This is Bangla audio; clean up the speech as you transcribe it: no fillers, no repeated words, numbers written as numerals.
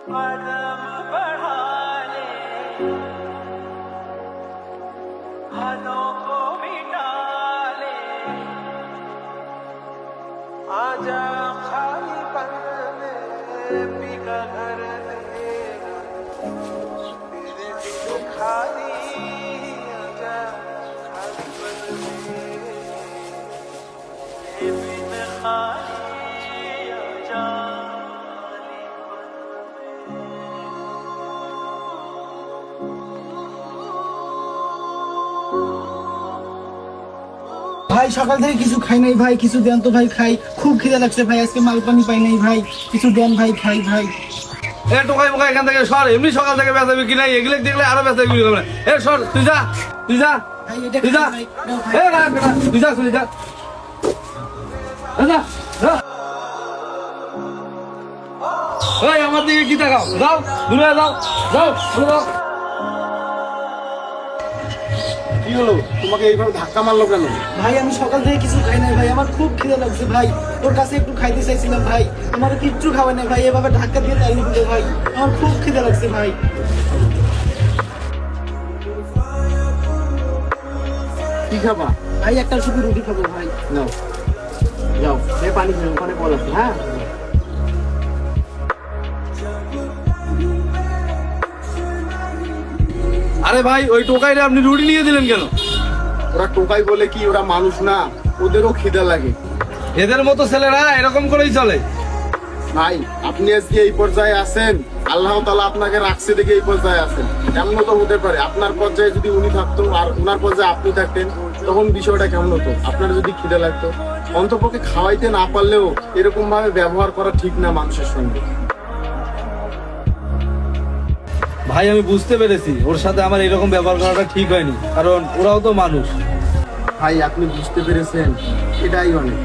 कदम बढ़ा ले, हदों को मिटा ले, आजा खाली पल में पिघल देगा तेरे दिल खाली, आजा खाली पल में ये बिन खाली आजा खाली पल ভাই সকাল থেকে কিছু খাই নাই ভাই, কিছু দেন তো ভাই খাই, খুব খিদে লাগছে ভাই, আজকে মাল পানি পাই নাই ভাই, কিছু দেন ভাই খাই ভাই। এ টোকাই মোকাই এখান থেকে সর, এমনি সকাল থেকে ব্যথা বিক্রি নাই, এগুলো দেখলে আরো ব্যথা বিক্রি করবে। এ সর, তুই যা, তুই যা, ভাই এটা তুই যা, খাই ভাই, দাও ভাই। এ না বেটা, তুই যা, তুই যা, যা, যা। এই আমার দিকে কি তাকাও, যাও দূরে যাও, যাও দূরে যাও। কি হলো, তোমাকে এইভাবে ধাক্কা মারলো কেন? ভাই আমি সকাল থেকে কিছু খাই নাই ভাই, আমার খুব খিদে লাগছে ভাই, ওর কাছে একটু খাইতে চাইছিলাম ভাই, আমার কিচ্ছু খাওয়াই নাই ভাই, এভাবে ধাক্কা দিয়ে তাড়িয়ে দিল ভাই, আমার খুব খিদে লাগছে ভাই। কি খাবা? ভাই একটা শুধু রুটি খাবো ভাই। নাও, যাও, এই পানি খেয়ে ওখানে কল আছে। হ্যাঁ, আরে ভাই ওই টোকাইরে আপনি রুটি নিয়ে দিলেন কেন? ওরা টোকাই বলে কি, ওরা মানুষ না, ওদেরও খিদা লাগে। এদের মতো ছেলেরা এরকম করেই চলে। ভাই আপনি আজকে এই পর্যায়ে আছেন, আল্লাহ তাআলা আপনাকে রাখছে দেখে এই পর্যায়ে আছেন। এমন তো হতে পারে আপনার পর্যায়ে যদি উনি থাকতো আর ওনার পর্যায়ে আপনি থাকতেন, তখন বিষয়টা কেমন হতো? আপনার যদি খিদা লাগতো, অন্তপক্ষে খাওয়াইতে না পারলেও এরকম ভাবে ব্যবহার করা ঠিক না মানুষের সঙ্গে। ভাই আমি বুঝতে পেরেছি ওর সাথে আমার এরকম ব্যবহার করাটা ঠিক হয়নি, কারণ ওরাও তো মানুষ। ভাই আপনি বুঝতে পেরেছেন, এটাই অনেক।